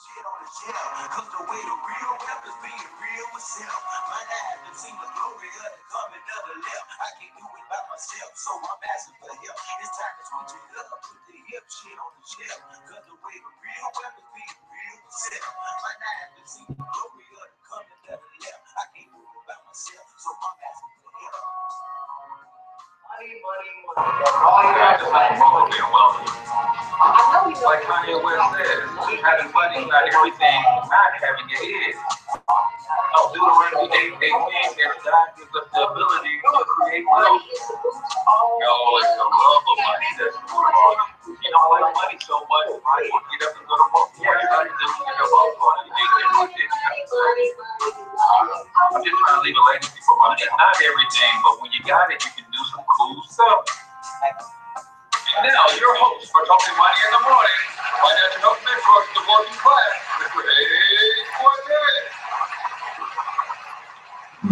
shit on the shelf. Cause the way the real rappers being real myself. Might not have to see the glory of the coming never left. I can do it by myself, so I'm asking for help. It's time to switch it up, put the hip shit on the shelf. Cause the way the real rappers being real myself. Might not have to see the glory of the coming never left. I can do it by myself, so I'm asking for help. All you have to say is being wealthy. Like Kanye West says, having money is not everything, not having it is. Deuteronomy 8:18 says God gives us the ability to create wealth. No, it's the love of money that's the wrong. You don't like money so much, why do you get up and go to work? Everybody does get up all the time. I'm just trying to leave a legacy for money. It's not everything, but when you got it, you can do some cool stuff. And now, your host for Talking Money in the Morning, financial health mentor to the working class, Mr.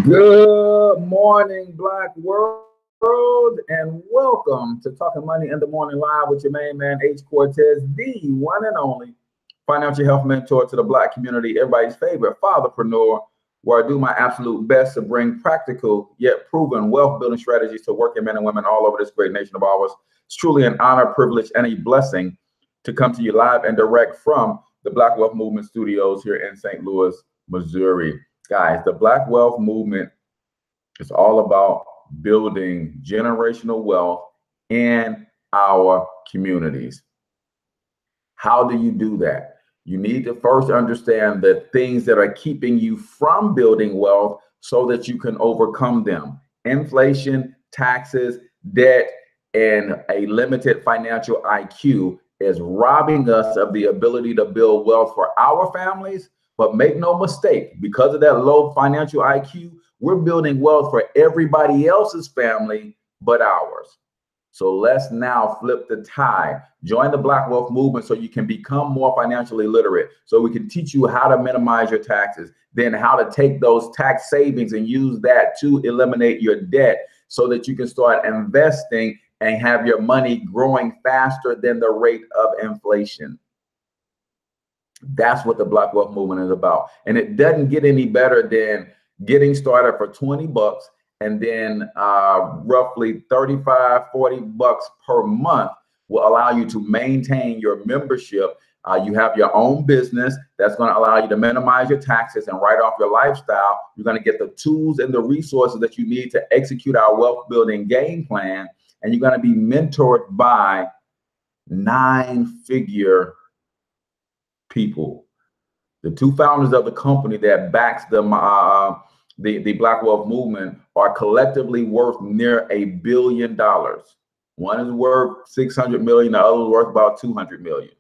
Good morning, Black World, and welcome to Talking Money in the Morning Live with your main man, H. Cortez, the one and only financial health mentor to the Black community, everybody's favorite fatherpreneur, where I do my absolute best to bring practical yet proven wealth building strategies to working men and women all over this great nation of ours. It's truly an honor, privilege, and a blessing to come to you live and direct from the Black Wealth Movement studios here in St. Louis, Missouri. Guys, the Black Wealth Movement is all about building generational wealth in our communities. How do you do that? You need to first understand the things that are keeping you from building wealth so that you can overcome them. Inflation, taxes, debt, and a limited financial IQ is robbing us of the ability to build wealth for our families. But make no mistake, because of that low financial IQ, we're building wealth for everybody else's family but ours. So let's now flip the tide. Join the Black Wealth Movement so you can become more financially literate, so we can teach you how to minimize your taxes, then how to take those tax savings and use that to eliminate your debt so that you can start investing and have your money growing faster than the rate of inflation. That's what the Black Wealth Movement is about. And it doesn't get any better than getting started for 20 bucks and then roughly 35, 40 bucks per month will allow you to maintain your membership. You have your own business that's going to allow you to minimize your taxes and write off your lifestyle. You're going to get the tools and the resources that you need to execute our wealth building game plan. And you're going to be mentored by 9-figure people. The two founders of the company that backs them, the Black Wealth Movement, are collectively worth near $1 billion. One is worth 600 million, the other is worth about 200 million.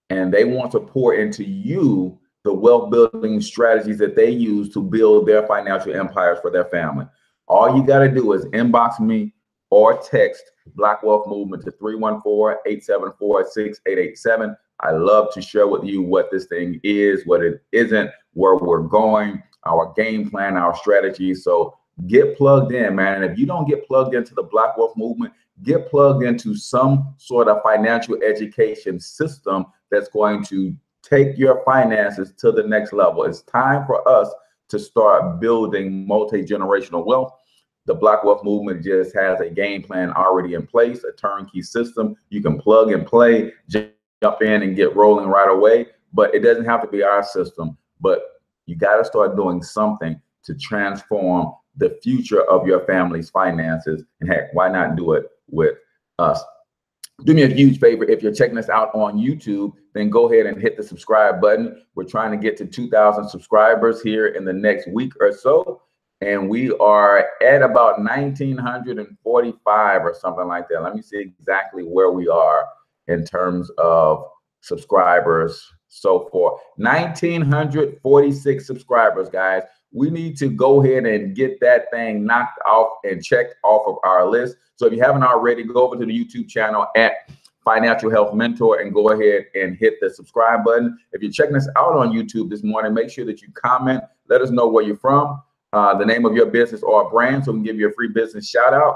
And they want to pour into you the wealth building strategies that they use to build their financial empires for their family. All you got to do is inbox me or text Black Wealth Movement to 314-874-6887. I love to share with you what this thing is, what it isn't, where we're going, our game plan, our strategy. So get plugged in, man. And if you don't get plugged into the Black Wealth Movement, get plugged into some sort of financial education system that's going to take your finances to the next level. It's time for us to start building multi-generational wealth. The Black Wealth Movement just has a game plan already in place, a turnkey system. You can plug and play, jump in and get rolling right away. But it doesn't have to be our system. But you got to start doing something to transform the future of your family's finances. And heck, why not do it with us? Do me a huge favor. If you're checking us out on YouTube, then go ahead and hit the subscribe button. We're trying to get to 2,000 subscribers here in the next week or so. And we are at about 1,945 or something like that. Let me see exactly where we are in terms of subscribers so far. 1,946 subscribers, guys. We need to go ahead and get that thing knocked off and checked off of our list. So if you haven't already, go over to the YouTube channel at Financial Health Mentor and go ahead and hit the subscribe button. If you're checking us out on YouTube this morning, make sure that you comment. Let us know where you're from, the name of your business or brand, so we can give you a free business shout out.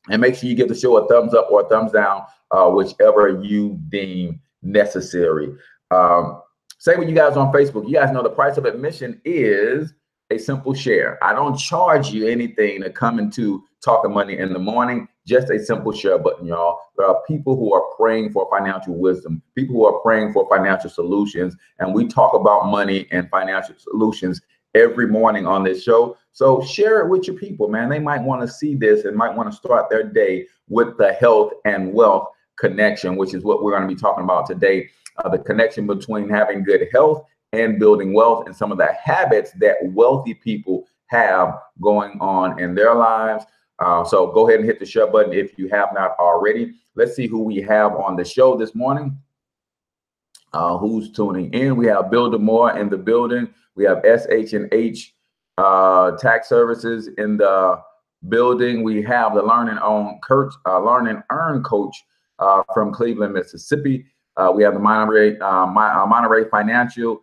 And make sure you give the show a thumbs up or a thumbs down, whichever you deem necessary. Say with you guys on Facebook. You guys know the price of admission is a simple share. I don't charge you anything to come into Talking Money in the Morning, just a simple share button, y'all. There are people who are praying for financial wisdom, people who are praying for financial solutions, and we talk about money and financial solutions every morning on this show. So share it with your people, man. They might want to see this and might want to start their day with the health and wealth connection, which is what we're going to be talking about today. The connection between having good health and building wealth, and some of the habits that wealthy people have going on in their lives. So go ahead and hit the share button if you have not already. Let's see who we have on the show this morning. Who's tuning in? We have Bill DeMore in the building. We have SH&H Tax Services in the building. We have the Learn and Earn coach from Cleveland, Mississippi. We have the Monterey Financial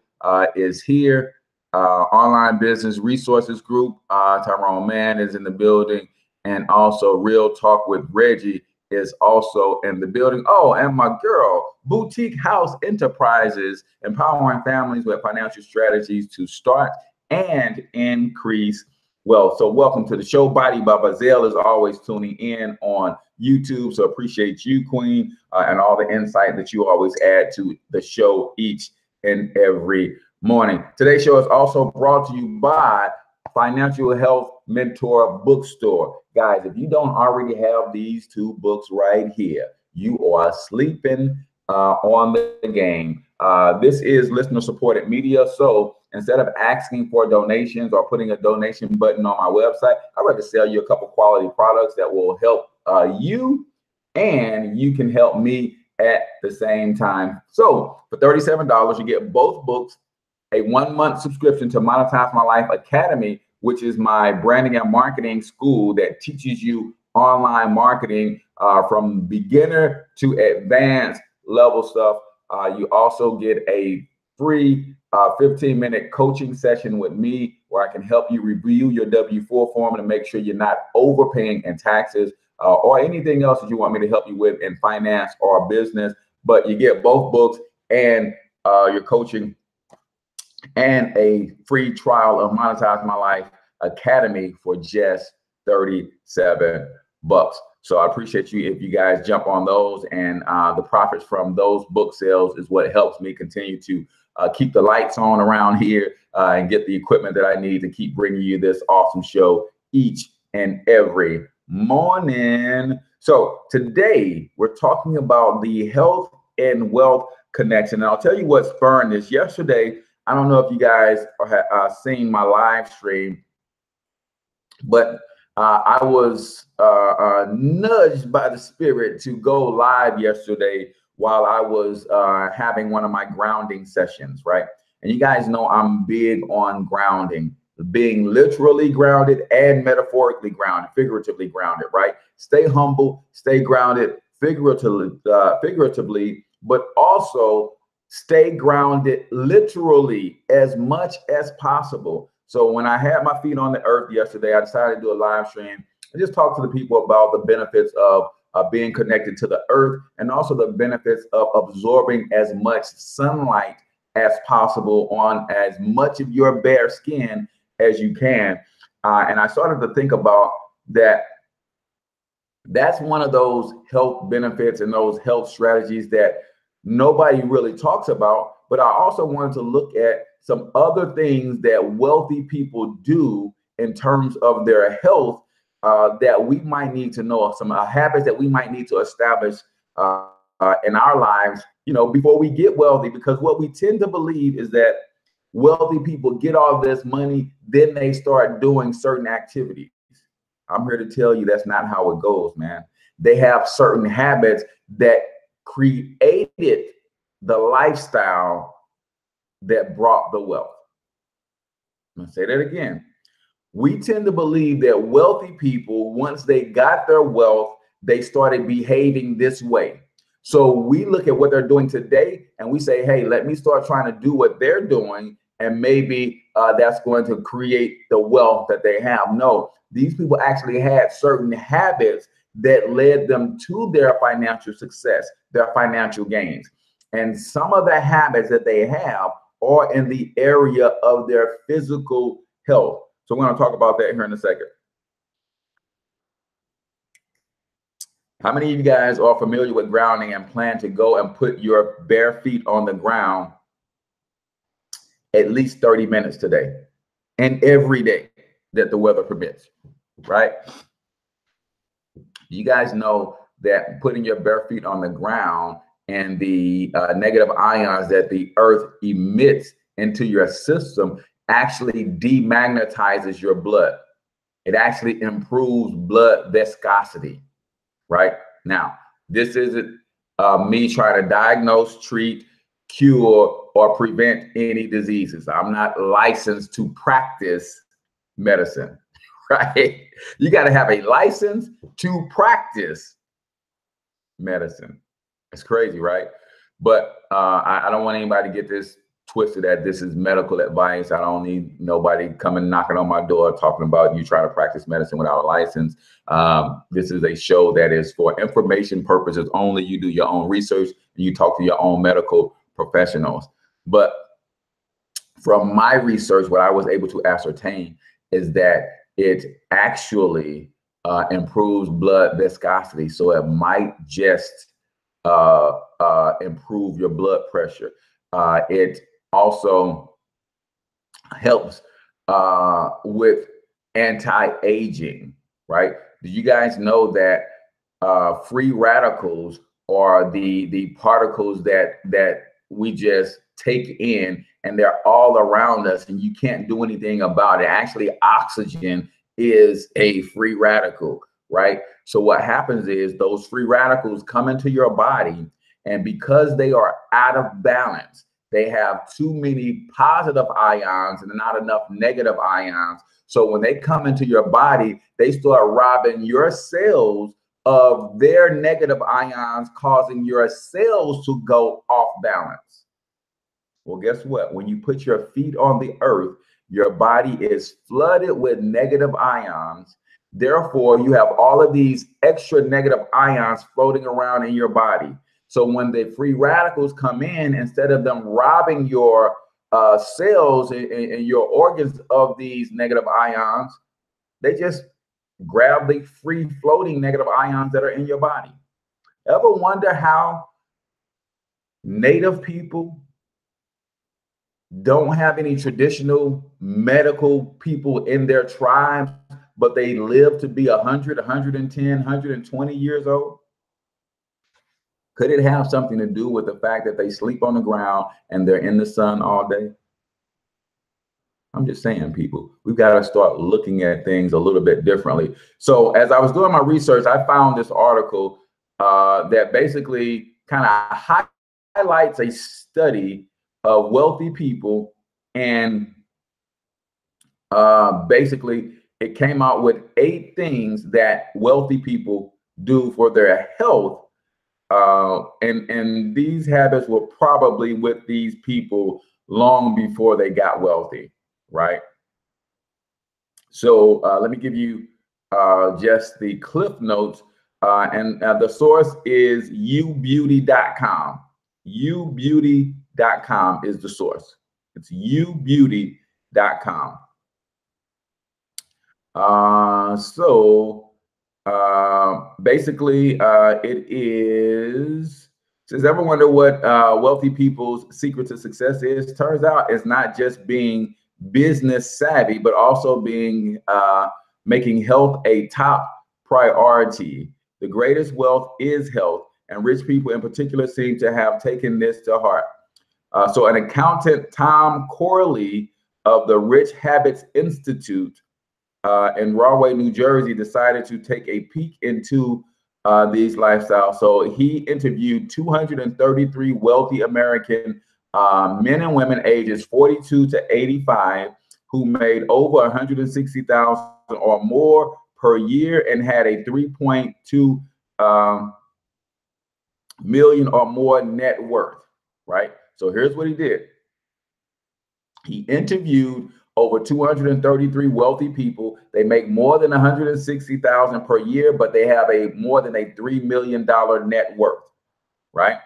is here. Online Business Resources Group, Tyrone Mann is in the building. And also Real Talk with Reggie is also in the building. Oh, and my girl, Boutique House Enterprises, empowering families with financial strategies to start and increase wealth. So welcome to the show. Body by Bazelle is always tuning in on YouTube. So appreciate you, Queen, and all the insight that you always add to the show each and every morning. Today's show is also brought to you by Financial Health Mentor Bookstore. Guys, if you don't already have these two books right here, you are sleeping on the game. This is listener supported media. So instead of asking for donations or putting a donation button on my website, I'd rather sell you a couple quality products that will help you, and you can help me at the same time. So for $37, you get both books, a 1-month subscription to Monetize My Life Academy, which is my branding and marketing school that teaches you online marketing from beginner to advanced level stuff. You also get a free 15-minute coaching session with me where I can help you review your W-4 form to make sure you're not overpaying in taxes or anything else that you want me to help you with in finance or business. But you get both books and your coaching and a free trial of Monetize My Life Academy for just $37. So I appreciate you if you guys jump on those, and the profits from those book sales is what helps me continue to keep the lights on around here and get the equipment that I need to keep bringing you this awesome show each and every morning. So today we're talking about the health and wealth connection. And I'll tell you what spurred this. Yesterday, I don't know if you guys have seen my live stream, but I was nudged by the Spirit to go live yesterday while I was having one of my grounding sessions, right? And you guys know I'm big on grounding, being literally grounded and metaphorically grounded, figuratively grounded, right? Stay humble, stay grounded, figuratively, but also stay grounded literally as much as possible. So when I had my feet on the earth yesterday, I decided to do a live stream and just talk to the people about the benefits of being connected to the earth, and also the benefits of absorbing as much sunlight as possible on as much of your bare skin as you can. And I started to think about that. That's one of those health benefits and those health strategies that nobody really talks about. But I also wanted to look at some other things that wealthy people do in terms of their health that we might need to know, some habits that we might need to establish in our lives, you know, before we get wealthy. Because what we tend to believe is that wealthy people get all this money, then they start doing certain activities. I'm here to tell you that's not how it goes, man. They have certain habits that created the lifestyle that brought the wealth. I'm gonna say that again. We tend to believe that wealthy people, once they got their wealth, they started behaving this way. So we look at what they're doing today and we say, hey, let me start trying to do what they're doing, and maybe that's going to create the wealth that they have. No, these people actually had certain habits that led them to their financial success, their financial gains. And some of the habits that they have are in the area of their physical health. So we're going to talk about that here in a second. How many of you guys are familiar with grounding and plan to go and put your bare feet on the ground at least 30 minutes today and every day that the weather permits, right? You guys know that putting your bare feet on the ground and the negative ions that the earth emits into your system actually demagnetizes your blood. It actually improves blood viscosity, right? Now, this isn't me trying to diagnose, treat, cure, or prevent any diseases. I'm not licensed to practice medicine, right? You got to have a license to practice medicine. It's crazy, right? But I don't want anybody to get this twisted that this is medical advice. I don't need nobody coming knocking on my door talking about you trying to practice medicine without a license. This is a show that is for information purposes only. You do your own research and you talk to your own medical professionals. But from my research, what I was able to ascertain is that it actually improves blood viscosity. So it might just improve your blood pressure. It also helps with anti-aging, right? Do you guys know that free radicals are the particles that we just take in, and they're all around us and you can't do anything about it? Actually, oxygen is a free radical, right? So what happens is those free radicals come into your body, and because they are out of balance, they have too many positive ions and not enough negative ions. So when they come into your body, they start robbing your cells of their negative ions, causing your cells to go off balance. Well, guess what? When you put your feet on the earth, your body is flooded with negative ions. Therefore, you have all of these extra negative ions floating around in your body. So when the free radicals come in, instead of them robbing your cells and your organs of these negative ions, they just grab the free floating negative ions that are in your body. Ever wonder how Native people don't have any traditional medical people in their tribes, but they live to be 100, 110, 120 years old? Could it have something to do with the fact that they sleep on the ground and they're in the sun all day? I'm just saying, people, we've got to start looking at things a little bit differently. So as I was doing my research, I found this article that basically kind of highlights a study of wealthy people, and basically it came out with 8 things that wealthy people do for their health. And these habits were probably with these people long before they got wealthy, right? So let me give you just the cliff notes. And the source is ubeauty.com. Ubeauty.com is the source. It's ubeauty.com. Basically, it is, does ever wonder what wealthy people's secret to success is? Turns out it's not just being business savvy, but also being making health a top priority. The greatest wealth is health, and rich people in particular seem to have taken this to heart. So an accountant, Tom Corley of the Rich Habits Institute in Rahway, New Jersey, decided to take a peek into these lifestyles. So he interviewed 233 wealthy American men and women ages 42 to 85 who made over 160,000 or more per year and had a 3.2 million or more net worth, right? So here's what he did. He interviewed over 233 wealthy people. They make more than 160,000 per year, but they have a more than a $3 million net worth, right?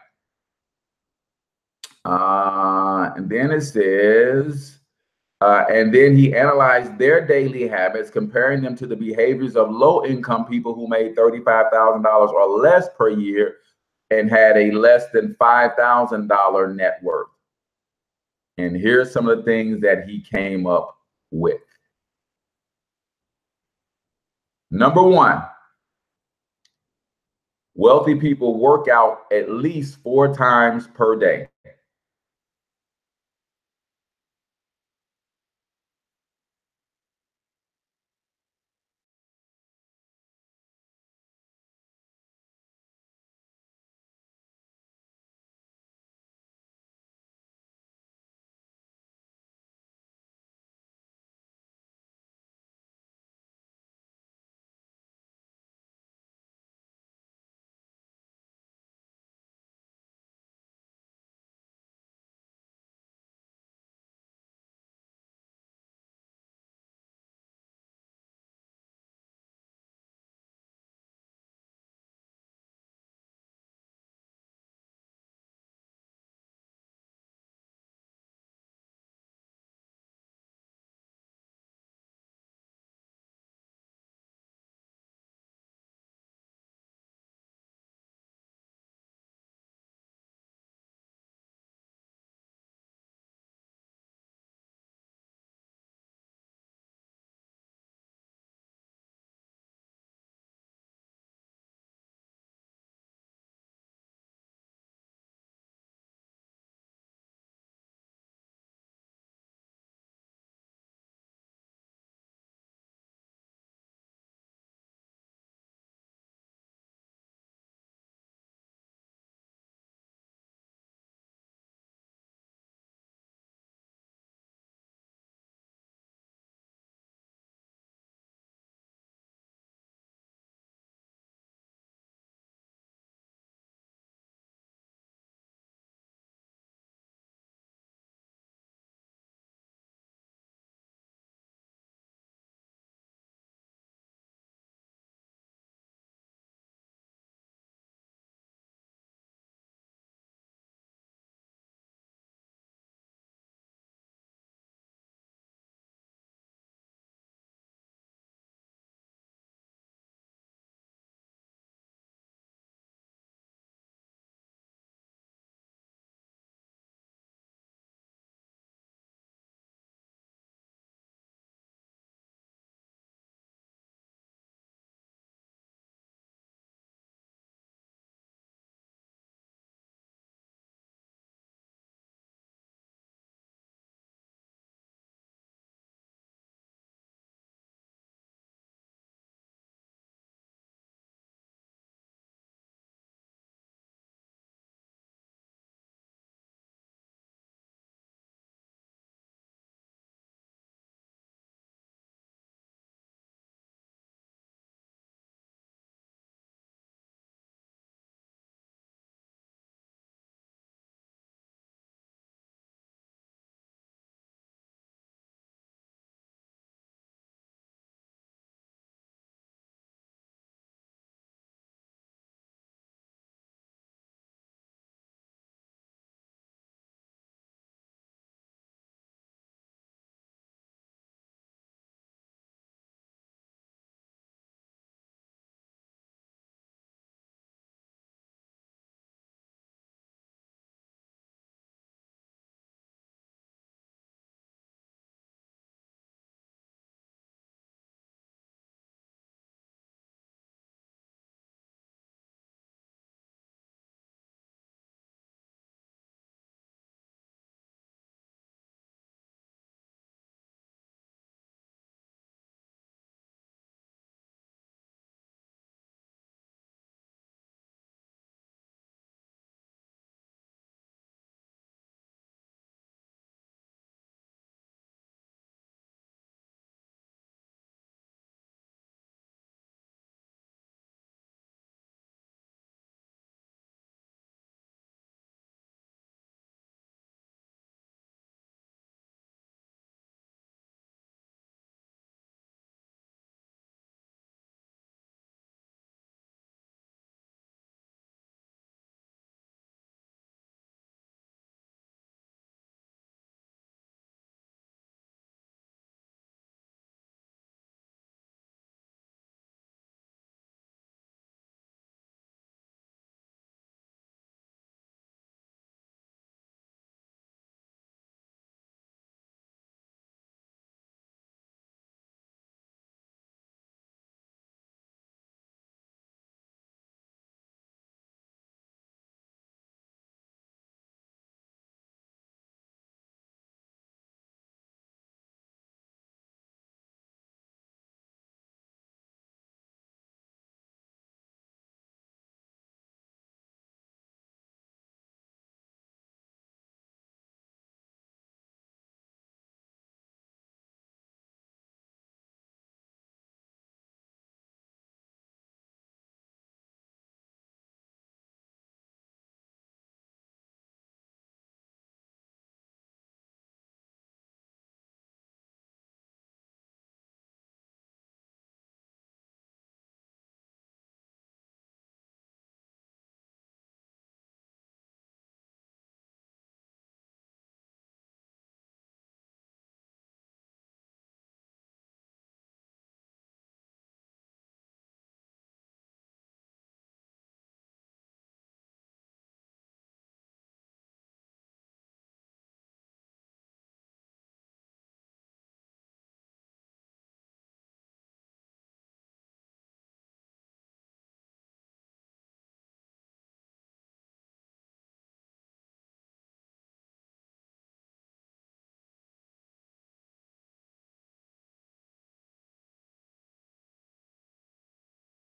And then it says, and then he analyzed their daily habits, comparing them to the behaviors of low-income people who made $35,000 or less per year and had a less than $5,000 net worth. And here's some of the things that he came up with. Number one, wealthy people work out at least 4 times per day.